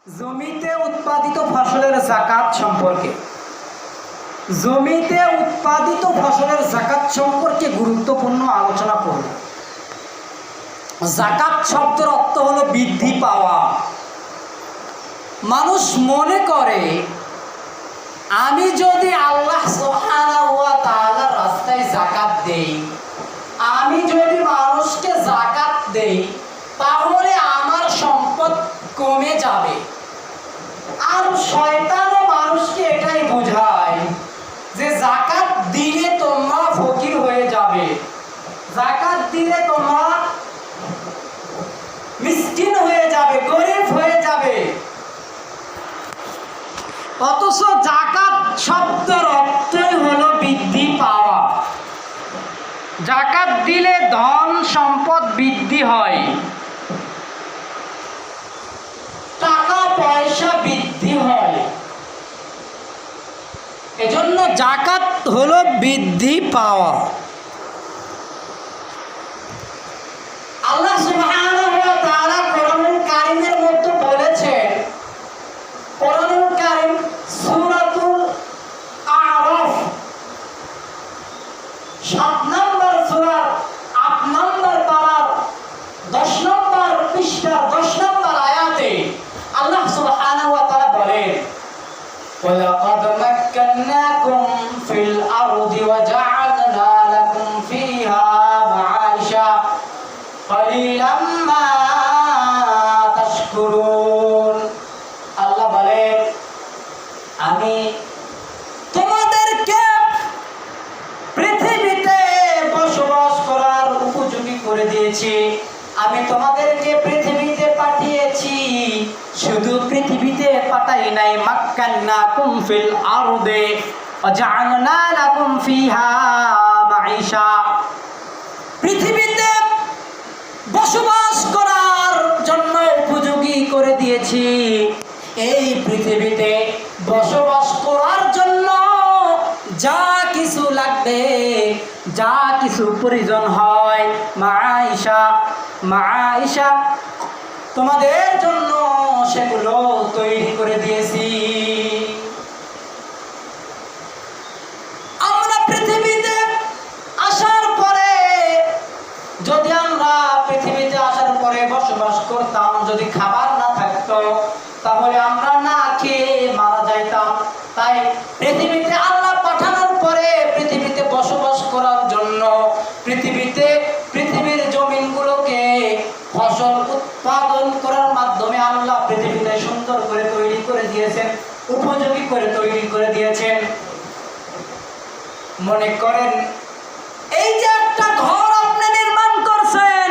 জমিতে উৎপাদিত ফসলের যাকাত সম্পর্কে গুরুত্বপূর্ণ আলোচনা করব। যাকাত শব্দের অর্থ হলো বৃদ্ধি পাওয়া। মানুষ মনে করে আমি যদি আল্লাহ সুবহানাহু ওয়া তাআলার রাস্তায় যাকাত দেই, আমি যদি মানুষকে যাকাত দেই, তাহলে আমার সম্পদ কমে যাবে। আর শয়তানও মানুষকে এটাই বোঝায় যে যাকাত দিলে তোমরা ফকির হয়ে যাবে, যাকাত দিলে তোমরা মিসকিন হয়ে যাবে, গরিব হয়ে যাবে। অথচ যাকাত শব্দের অর্থই হলো বৃদ্ধি পাওয়া। যাকাত দিলে ধন সম্পদ বৃদ্ধি হয়, টাকা পয়সা বৃদ্ধি হয়। এজন্য যাকাত হলো বৃদ্ধি পাওয়া। আল্লাহ সুবহানাহু ওয়া তাআলা কোরআনুল কারীমের মধ্যে বলেছেন, কোরআনুল কারীম সূরাতুল আ'রাফ 7 নম্বর সূরা 8 নম্বর পারার 10 নম্বর পৃষ্ঠা 10 নম্বর আয়াতে আল্লাহ সুবহানাহু ওয়া তাআলা বলেন, ওয়ালাকাদ মাক্কান্নাকুম ফিল আরদি ওয়া জা'আলনা লাকুম ফিহা মা'আইশা ক্বালিলাম মা তাশকুরুন। আল্লাহ বলেন, আমি তোমাদেরকে পৃথিবীতে বসবাস করার উপযোগী করে দিয়েছি। আমি তোমাদেরকে পৃথিবীতে পাঠিয়েছি, শুধু পৃথিবীতে পাঠাই নাই, মাক্কান্নাকুম ফিল আরদি ওয়া জা'আলনা লাকুম ফিহা মা'ঈশা, পৃথিবীতে বসবাস করার জন্য উপযোগী করে দিয়েছি। এই পৃথিবীতে বসবাস করার জন্য যা কিছু লাগবে, যা কিছু প্রয়োজন হয়, মা'ঈশা তোমাদের জন্য সেগুলো তৈরি করে দিয়েছি। আমরা পৃথিবীতে আসার পরে, যদি আমরা পৃথিবীতে আসার পরে বসবাস করতাম, যদি খাবার না থাকতো, তাহলে আমরা না খেয়ে মারা যাইতাম। তাই পৃথিবীতে আল্লাহ পাঠানোর পরে পৃথিবীতে বসবাস করার জন্য পৃথিবীর জমিনগুলোকে ফসল উৎপাদন করার মাধ্যমে আল্লাহ পৃথিবীতে সুন্দর করে তৈরি করে দিয়েছেন, উপযোগী করে তৈরি করে দিয়েছেন। মনে করেন এই যে একটা ঘর আপনি নির্মাণ করছেন,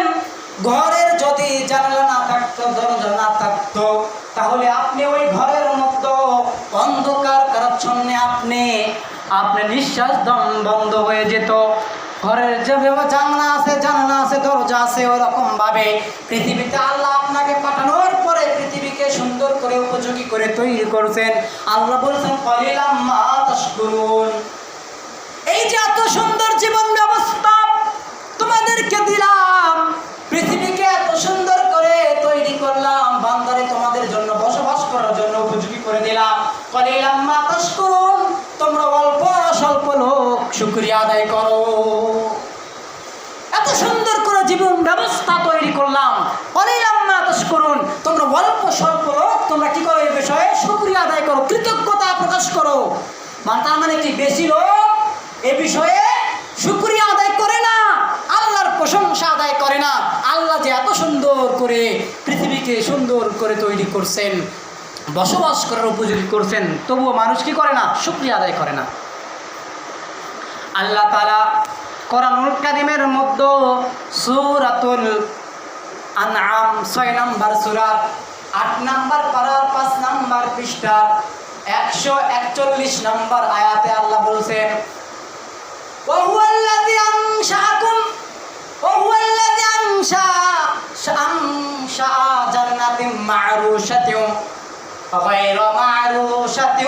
ঘরের যদি জানালা না থাকতো, দরজা না থাকতো, তাহলে আপনি ওই ঘরের মধ্যে অন্ধকার কারাচ্ছন্নে আপনি নিঃশ্বাস দম বন্ধ হয়ে যেত। ঘরের যে জানালা আছে, দরজা আছে, ওরকম ভাবে পৃথিবীতে আল্লাহ আপনাকে পাঠানোর পরে পৃথিবীকে সুন্দর করে উপযোগী করে তৈরি করছেন। আল্লাহ বলছেন, ক্বালিলাম মা তাশকুরুন। এই যে এত সুন্দর জীবন ব্যবস্থা তোমাদেরকে দিলাম, পৃথিবীকে এত সুন্দর করে তৈরি করলাম, বান্দারে তোমাদের জন্য বসবাস করার জন্য উপযোগী করে দিলাম, ক্বালিলাম মা তাশকুরুন, তোমরা অল্প স্বল্প লোক শুকরিয়া আদায় করো। এত সুন্দর করে জীবন ব্যবস্থা তৈরি করলাম, ক্বালিলাম মা তাশকুরুন, তোমরা অল্প স্বল্প লোক তোমরা কি করো, এই বিষয়ে শুকরিয়া আদায় করো, কৃতজ্ঞতা প্রকাশ করো। তার মানে কি, বেশি লোক এ বিষয়ে শুকরিয়া আদায় করে না, আল্লাহর প্রশংসা আদায় করে না। আল্লাহ যে এত সুন্দর করে পৃথিবীকে সুন্দর করে তৈরি করছেন, বসবাস করার উপযোগী করছেন, তবুও মানুষ কি করে না, শুকরিয়া আদায় করে না। আল্লাহ তাআলা কোরআনুল কারীমের মধ্যে সূরাতুল আনআম 6 নম্বর সূরা 8 নম্বর পারার 5 নম্বর পৃষ্ঠা 141 নম্বর আয়াতে আল্লাহ বলছেন, وهو الذي أنشأكم وهو الذي أنشأ جنات معروشة غير معروشة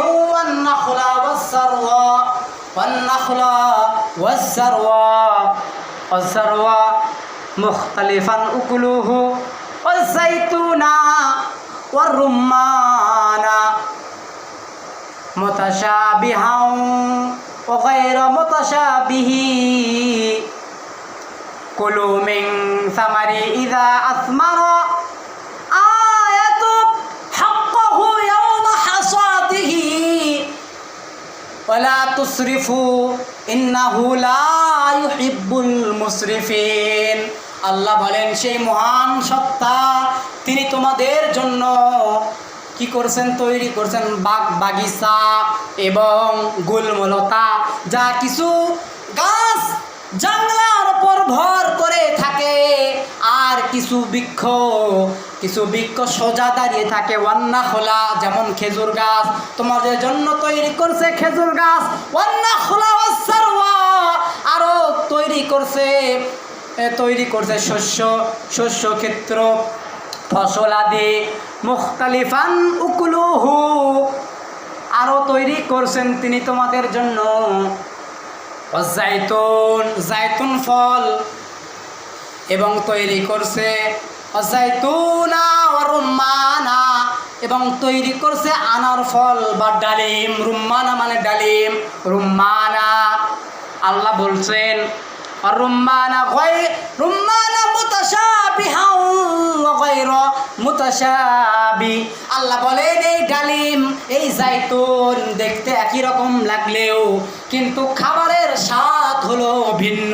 والزرع مختلفا أكله والزيتون والرمان মুতাশাবিহাও ওয়া গায়রা মুতাশাবিহি কুলু মিন সামারি ইযা আসমারা আয়াতু হাক্কাহু ইয়াওমা হাসাদিহি ওয়া লা তুসরিফু ইন্নাহু লা ইউহিব্বুল মুসরিফিন। আল্লাহ বলেন সেই মহান সত্তা তিনি তোমাদের জন্য কি করছেন, তৈরি করছেন বাগিচা এবং গুলমলতা, যা কিছু গাছ জাংলার উপর ভর করে থাকে, আর কিছু বৃক্ষ সোজা দাঁড়িয়ে থাকে। ওয়ান্না খোলা, যেমন খেজুর গাছ তোমাদের জন্য তৈরি করছে খেজুর গাছ। ওয়ান্না খোলা ওয়াসারওয়া, আরও তৈরি করছে শস্য ক্ষেত্র, ফসল আদি। মুখতালিফান উকুলুহু, আরও তৈরি করছেন তিনি তোমাদের জন্য জাইতুন ফল, এবং তৈরি করছে জাইতুনা ওয়া রুম্মানা, এবং তৈরি করছে আনার ফল বা ডালিম। রুম্মানা মানে ডালিম, রুম্মানা। আল্লাহ বলছেন রুম্মানা মুতাশাবিহাও ওয়া গায়রা মুতাশাবি। আল্লাহ বলেন এই ডালিম, এই জাইতুন দেখতে একই রকম লাগলেও কিন্তু খাবারের স্বাদ হলো ভিন্ন।